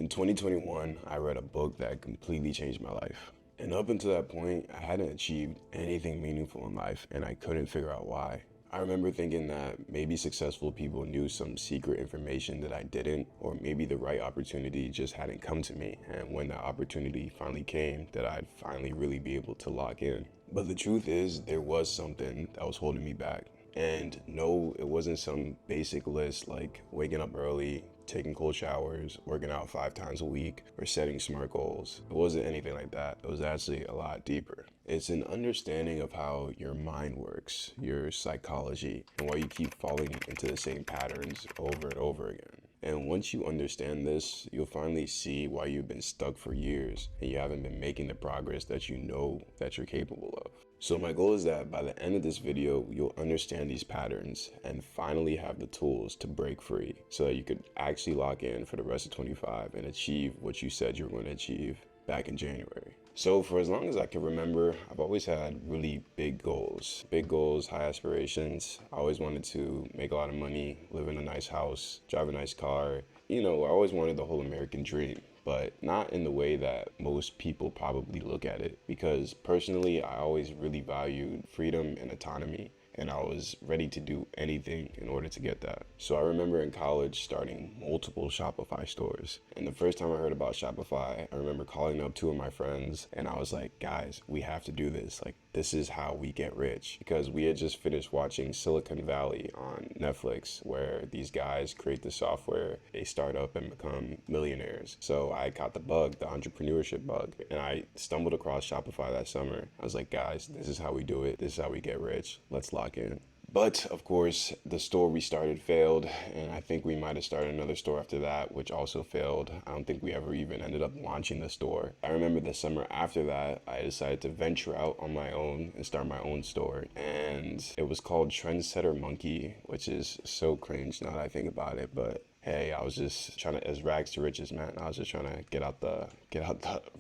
In 2021, I read a book that completely changed my life. And up until that point, I hadn't achieved anything meaningful in life, and I couldn't figure out why. I remember thinking that maybe successful people knew some secret information that I didn't, or maybe the right opportunity just hadn't come to me, and when that opportunity finally came, that I'd finally really be able to lock in. But the truth is, there was something that was holding me back. And no, it wasn't some basic list like waking up early, taking cold showers, working out 5 times a week, or setting smart goals. It wasn't anything like that. It was actually a lot deeper. It's an understanding of how your mind works, your psychology, and why you keep falling into the same patterns over and over again. And once you understand this, you'll finally see why you've been stuck for years and you haven't been making the progress that you know that you're capable of. So my goal is that by the end of this video, you'll understand these patterns and finally have the tools to break free so that you could actually lock in for the rest of 25 and achieve what you said you were going to achieve back in January. So for as long as I can remember, I've always had really big goals, high aspirations. I always wanted to make a lot of money, live in a nice house, drive a nice car. I always wanted the whole American dream, but not in the way that most people probably look at it, because personally, I always really valued freedom and autonomy, and I was ready to do anything in order to get that. So I remember in college starting multiple Shopify stores. And the first time I heard about Shopify, I remember calling up 2 of my friends and I was like, guys, we have to do this. Like, this is how we get rich. Because we had just finished watching Silicon Valley on Netflix, where these guys create the software, they start up and become millionaires. So I caught the bug, the entrepreneurship bug, and I stumbled across Shopify that summer. I was like, guys, this is how we do it. This is how we get rich. Let's lock in. But of course, the store we started failed, and I think we might have started another store after that, which also failed. I don't think we ever even ended up launching the store. I remember the summer after that, I decided to venture out on my own and start my own store, and it was called Trendsetter Monkey, which is so cringe now that I think about it, but hey, I was just trying to, as rags to riches, man. I was just trying to get out the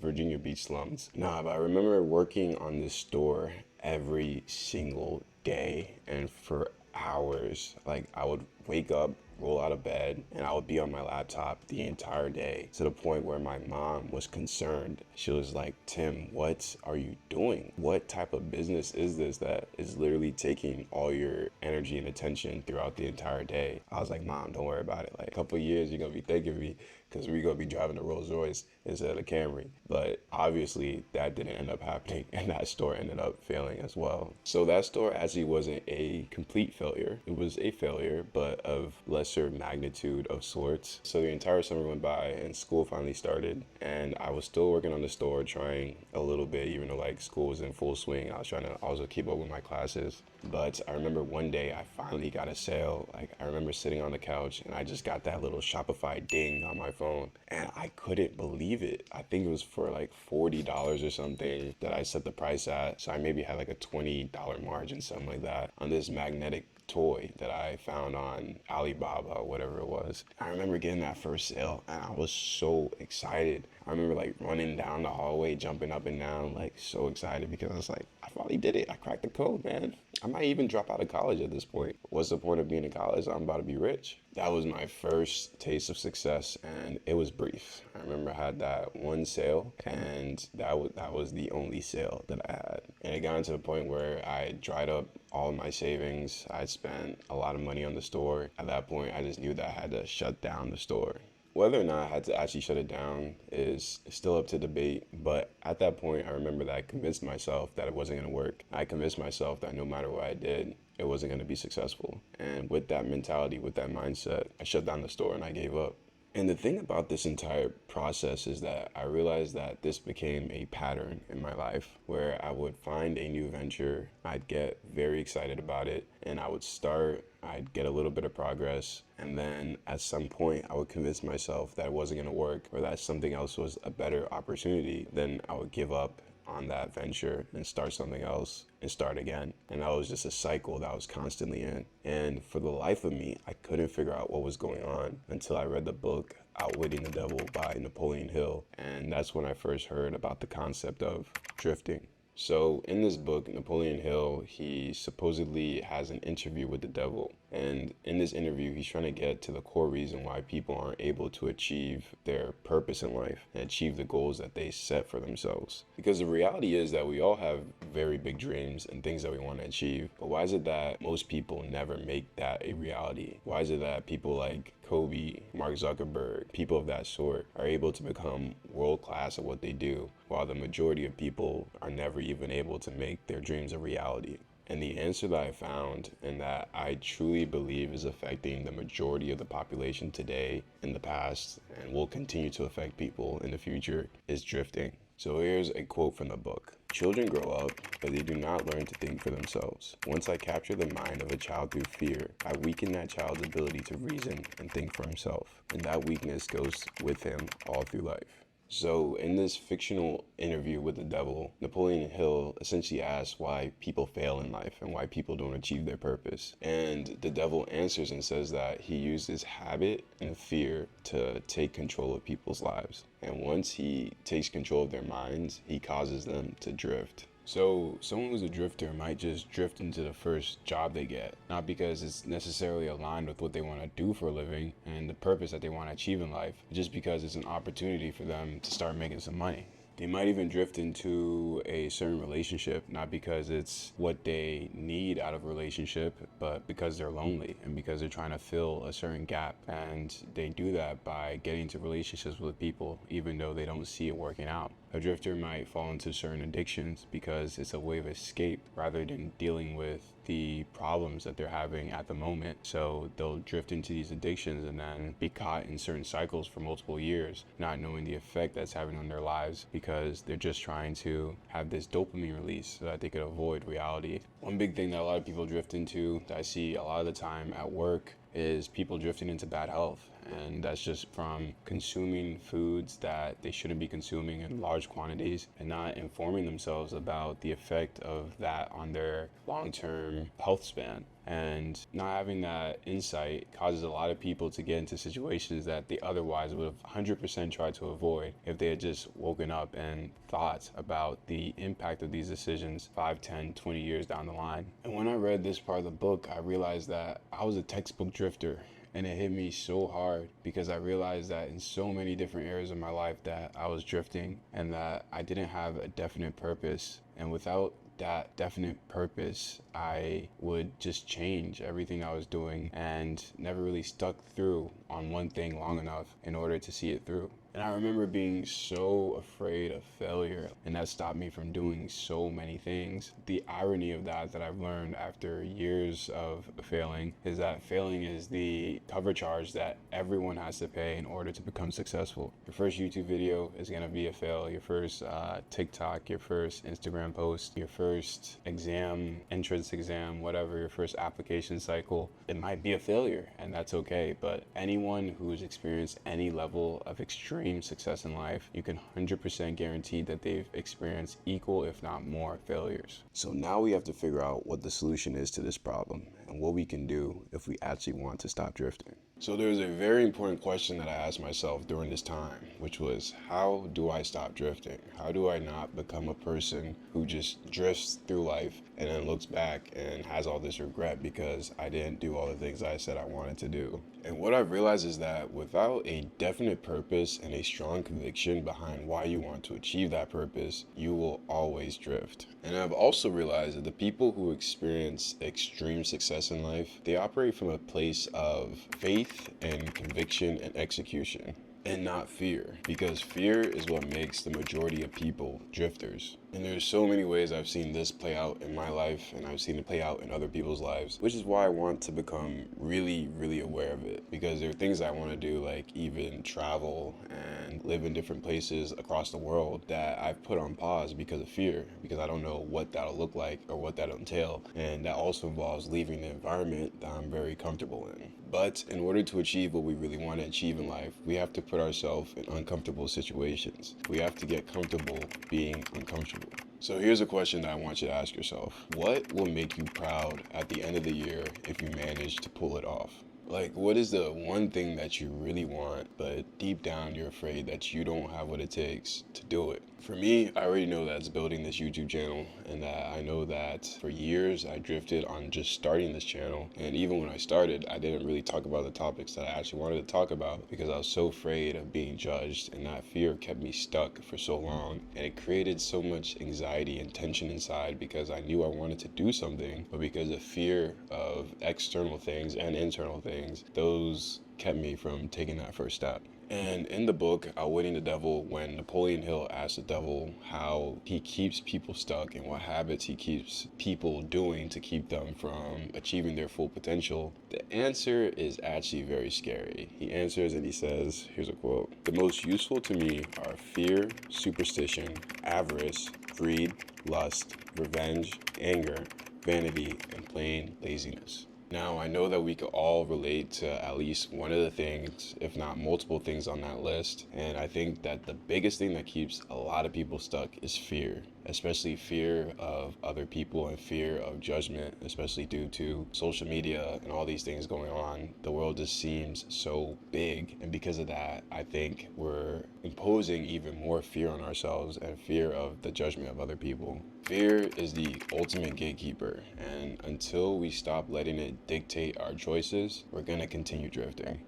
Virginia Beach slums. Nah, but I remember working on this store every single day and for hours. Like, I would wake up, roll out of bed, and I would be on my laptop the entire day, to the point where my mom was concerned. She was like, Tim, what are you doing? What type of business is this that is literally taking all your energy and attention throughout the entire day? I was like, Mom, don't worry about it. Like, a couple of years, you're gonna be thanking me, because we're gonna be driving a Rolls Royce instead of a Camry. But obviously that didn't end up happening, and that store ended up failing as well. So that store actually wasn't a complete failure. It was a failure, but of lesser magnitude of sorts. So the entire summer went by and school finally started, and I was still working on the store, trying a little bit, even though like school was in full swing. I was trying to also keep up with my classes. But I remember one day I finally got a sale. Like, I remember sitting on the couch and I just got that little Shopify ding on my phone, and I couldn't believe it. I think it was for like $40 or something that I set the price at. So I maybe had like a $20 margin, something like that, on this magnetic toy that I found on Alibaba or whatever it was. I remember getting that first sale and I was so excited. I remember like running down the hallway, jumping up and down, like so excited, because I was like, I finally did it. I cracked the code, man. I might even drop out of college at this point. What's the point of being in college? I'm about to be rich. That was my first taste of success, and it was brief. I remember I had that one sale, and that was the only sale that I had. And it got to the point where I dried up all of my savings. I spent a lot of money on the store. At that point, I just knew that I had to shut down the store. Whether or not I had to actually shut it down is still up to debate, but at that point, I remember that I convinced myself that it wasn't going to work. I convinced myself that no matter what I did, it wasn't going to be successful. And with that mentality, with that mindset, I shut down the store and I gave up. And the thing about this entire process is that I realized that this became a pattern in my life, where I would find a new venture, I'd get very excited about it, and I would start, I'd get a little bit of progress, and then at some point I would convince myself that it wasn't going to work, or that something else was a better opportunity. Then I would give up on that venture and start something else and start again. And that was just a cycle that I was constantly in. And for the life of me, I couldn't figure out what was going on until I read the book Outwitting the Devil by Napoleon Hill. And that's when I first heard about the concept of drifting. So in this book, Napoleon Hill, he supposedly has an interview with the devil. And in this interview, he's trying to get to the core reason why people aren't able to achieve their purpose in life and achieve the goals that they set for themselves. Because the reality is that we all have very big dreams and things that we want to achieve. But why is it that most people never make that a reality? Why is it that people like Kobe, Mark Zuckerberg, people of that sort are able to become world class at what they do, while the majority of people are never even able to make their dreams a reality? And the answer that I found, and that I truly believe is affecting the majority of the population today, in the past, and will continue to affect people in the future, is drifting. So here's a quote from the book. Children grow up, but they do not learn to think for themselves. Once I capture the mind of a child through fear, I weaken that child's ability to reason and think for himself. And that weakness goes with him all through life. So in this fictional interview with the devil, Napoleon Hill essentially asks why people fail in life and why people don't achieve their purpose. And the devil answers and says that he uses habit and fear to take control of people's lives. And once he takes control of their minds, he causes them to drift. So someone who's a drifter might just drift into the first job they get, not because it's necessarily aligned with what they want to do for a living and the purpose that they want to achieve in life, but just because it's an opportunity for them to start making some money. They might even drift into a certain relationship, not because it's what they need out of a relationship, but because they're lonely and because they're trying to fill a certain gap. And they do that by getting into relationships with people, even though they don't see it working out. A drifter might fall into certain addictions because it's a way of escape rather than dealing with the problems that they're having at the moment. So they'll drift into these addictions and then be caught in certain cycles for multiple years, not knowing the effect that's having on their lives because they're just trying to have this dopamine release so that they could avoid reality. One big thing that a lot of people drift into that I see a lot of the time at work is people drifting into bad health. And that's just from consuming foods that they shouldn't be consuming in large quantities and not informing themselves about the effect of that on their long-term health span. And not having that insight causes a lot of people to get into situations that they otherwise would have 100% tried to avoid if they had just woken up and thought about the impact of these decisions 5, 10, 20 years down the line. And when I read this part of the book, I realized that I was a textbook drifter. And it hit me so hard because I realized that in so many different areas of my life that I was drifting and that I didn't have a definite purpose. And without that definite purpose, I would just change everything I was doing and never really stuck through on one thing long enough in order to see it through. And I remember being so afraid of failure, and that stopped me from doing so many things. The irony of that I've learned after years of failing is that failing is the cover charge that everyone has to pay in order to become successful. Your first YouTube video is gonna be a fail. Your first TikTok, your first Instagram post, your first exam, entrance exam, whatever, your first application cycle, it might be a failure, and that's okay. But anyone who's experienced any level of extreme success in life, you can 100% guarantee that they've experienced equal, if not more, failures. So now we have to figure out what the solution is to this problem and what we can do if we actually want to stop drifting. So there's a very important question that I asked myself during this time, which was, how do I stop drifting? How do I not become a person who just drifts through life and then looks back and has all this regret because I didn't do all the things I said I wanted to do? And what I've realized is that without a definite purpose and a strong conviction behind why you want to achieve that purpose, you will always drift. And I've also realized that the people who experience extreme success in life, they operate from a place of faith and conviction and execution, and not fear, because fear is what makes the majority of people drifters. And there's so many ways I've seen this play out in my life, and I've seen it play out in other people's lives, which is why I want to become really, really aware of it, because there are things I want to do, like even travel and live in different places across the world, that I've put on pause because of fear, because I don't know what that'll look like or what that'll entail. And that also involves leaving the environment that I'm very comfortable in. But in order to achieve what we really want to achieve in life, we have to put ourselves in uncomfortable situations. We have to get comfortable being uncomfortable. So here's a question that I want you to ask yourself. What will make you proud at the end of the year if you manage to pull it off? Like, what is the one thing that you really want, but deep down you're afraid that you don't have what it takes to do it? For me, I already know that's building this YouTube channel, and that I know that for years I drifted on just starting this channel. And even when I started, I didn't really talk about the topics that I actually wanted to talk about because I was so afraid of being judged, and that fear kept me stuck for so long. And it created so much anxiety and tension inside because I knew I wanted to do something, but because of fear of external things and internal things, those kept me from taking that first step. And in the book, Outwitting the Devil, when Napoleon Hill asked the devil how he keeps people stuck and what habits he keeps people doing to keep them from achieving their full potential, the answer is actually very scary. He answers and he says, here's a quote: "The most useful to me are fear, superstition, avarice, greed, lust, revenge, anger, vanity, and plain laziness." Now, I know that we could all relate to at least one of the things, if not multiple things on that list. And I think that the biggest thing that keeps a lot of people stuck is fear, especially fear of other people and fear of judgment, especially due to social media and all these things going on. The world just seems so big. And because of that, I think we're imposing even more fear on ourselves and fear of the judgment of other people. Fear is the ultimate gatekeeper, and until we stop letting it dictate our choices, we're gonna continue drifting.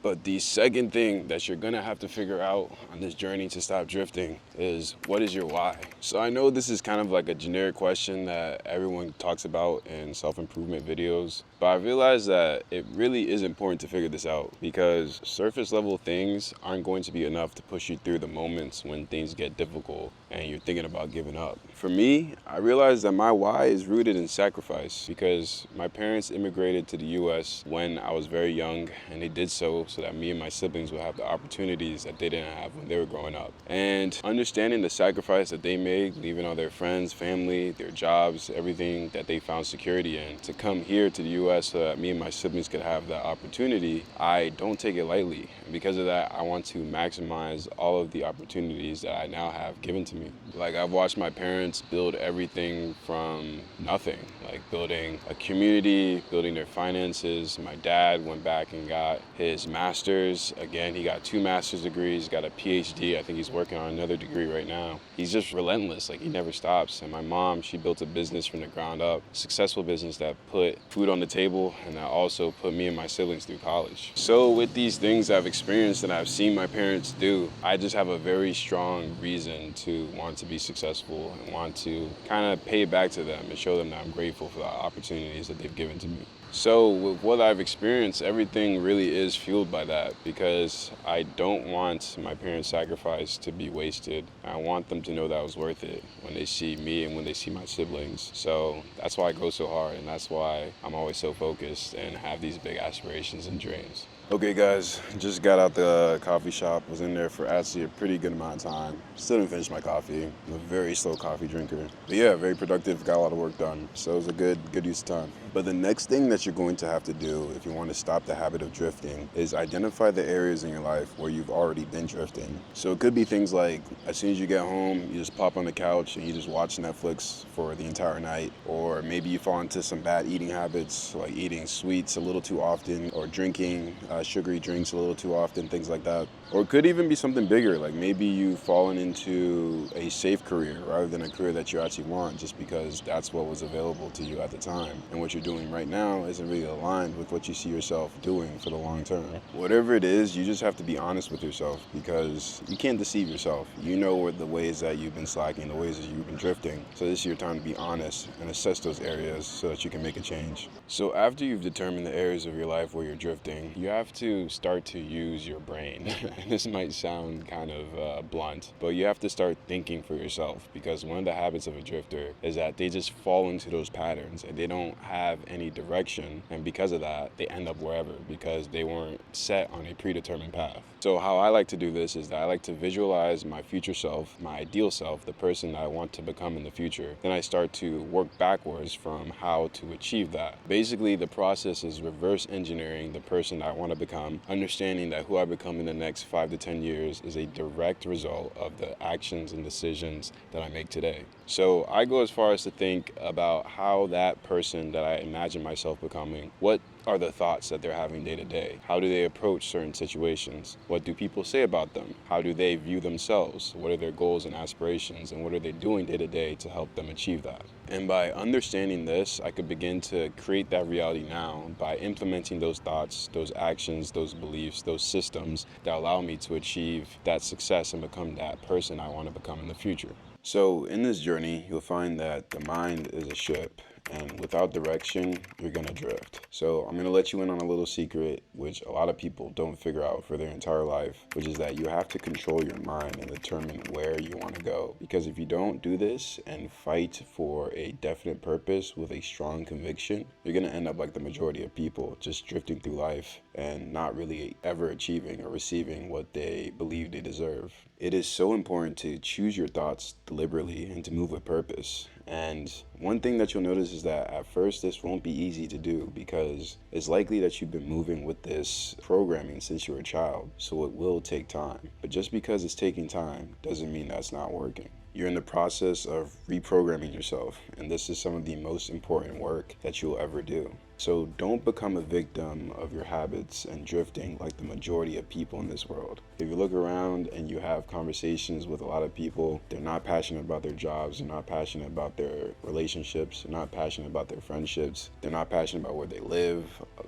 But the second thing that you're gonna have to figure out on this journey to stop drifting is, what is your why? So I know this is kind of like a generic question that everyone talks about in self-improvement videos, but I realized that it really is important to figure this out, because surface level things aren't going to be enough to push you through the moments when things get difficult and you're thinking about giving up. For me, I realized that my why is rooted in sacrifice, because my parents immigrated to the US when I was very young, and they did so that me and my siblings would have the opportunities that they didn't have when they were growing up. And understanding the sacrifice that they made, leaving all their friends, family, their jobs, everything that they found security in, to come here to the US so that me and my siblings could have that opportunity, I don't take it lightly. And because of that, I want to maximize all of the opportunities that I now have given to me. Like, I've watched my parents build everything from nothing, like building a community, building their finances. My dad went back and got his master's. Again, he got 2 master's degrees, got a PhD. I think he's working on another degree right now. He's just relentless, like he never stops. And my mom, she built a business from the ground up, successful business that put food on the table and that also put me and my siblings through college. So with these things I've experienced and I've seen my parents do, I just have a very strong reason to want to be successful and want to kind of pay back to them and show them that I'm grateful for the opportunities that they've given to me. So with what I've experienced, everything really is fueled by that, because I don't want my parents' sacrifice to be wasted. I want them to know that I was worth it when they see me and when they see my siblings. So that's why I go so hard, and that's why I'm always so focused and have these big aspirations and dreams. Okay guys, just got out the coffee shop, was in there for actually a pretty good amount of time. Still didn't finish my coffee. I'm a very slow coffee drinker. But yeah, very productive, got a lot of work done. So it was a good use of time. But the next thing that you're going to have to do if you want to stop the habit of drifting is identify the areas in your life where you've already been drifting. So it could be things like, as soon as you get home, you just pop on the couch and you just watch Netflix for the entire night. Or maybe you fall into some bad eating habits, like eating sweets a little too often, or drinking sugary drinks a little too often, things like that. Or it could even be something bigger, like maybe you've fallen into a safe career rather than a career that you actually want, just because that's what was available to you at the time. And what you're doing right now isn't really aligned with what you see yourself doing for the long term. Whatever it is, you just have to be honest with yourself, because you can't deceive yourself. You know the ways that you've been slacking, the ways that you've been drifting. So this is your time to be honest and assess those areas so that you can make a change. So after you've determined the areas of your life where you're drifting, you have to start to use your brain. This might sound kind of blunt, but you have to start thinking for yourself, because one of the habits of a drifter is that they just fall into those patterns and they don't have any direction, and because of that they end up wherever, because they weren't set on a predetermined path. So how I like to do this is that I like to visualize my future self, my ideal self, the person that I want to become in the future. Then I start to work backwards from how to achieve that. Basically, the process is reverse engineering the person that I want to become, understanding that who I become in the next 5 to 10 years is a direct result of the actions and decisions that I make today. So I go as far as to think about how that person that I imagine myself becoming? What are the thoughts that they're having day to day? How do they approach certain situations? What do people say about them? How do they view themselves? What are their goals and aspirations? And what are they doing day to day to help them achieve that? And by understanding this, I could begin to create that reality now by implementing those thoughts, those actions, those beliefs, those systems that allow me to achieve that success and become that person I want to become in the future. So in this journey, you'll find that the mind is a ship, and without direction, you're gonna drift. So I'm gonna let you in on a little secret, which a lot of people don't figure out for their entire life, which is that you have to control your mind and determine where you wanna go. Because if you don't do this and fight for a definite purpose with a strong conviction, you're gonna end up like the majority of people, just drifting through life and not really ever achieving or receiving what they believe they deserve. It is so important to choose your thoughts deliberately and to move with purpose. And one thing that you'll notice is that at first this won't be easy to do because it's likely that you've been moving with this programming since you were a child, so it will take time. But just because it's taking time doesn't mean that's not working. You're in the process of reprogramming yourself, and this is some of the most important work that you'll ever do. So don't become a victim of your habits and drifting like the majority of people in this world. If you look around and you have conversations with a lot of people, they're not passionate about their jobs, they're not passionate about their relationships, they're not passionate about their friendships, they're not passionate about where they live.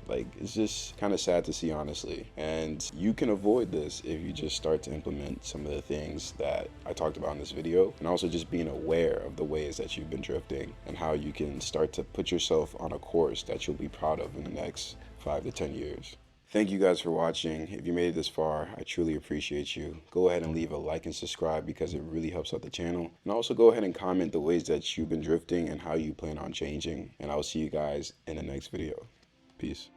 Like, it's just kind of sad to see, honestly. And you can avoid this if you just start to implement some of the things that I talked about in this video, and also just being aware of the ways that you've been drifting and how you can start to put yourself on a course that you'll be proud of in the next 5 to 10 years. Thank you guys for watching. If you made it this far, I truly appreciate you. Go ahead and leave a like and subscribe because it really helps out the channel. And also go ahead and comment the ways that you've been drifting and how you plan on changing. And I'll see you guys in the next video. Peace.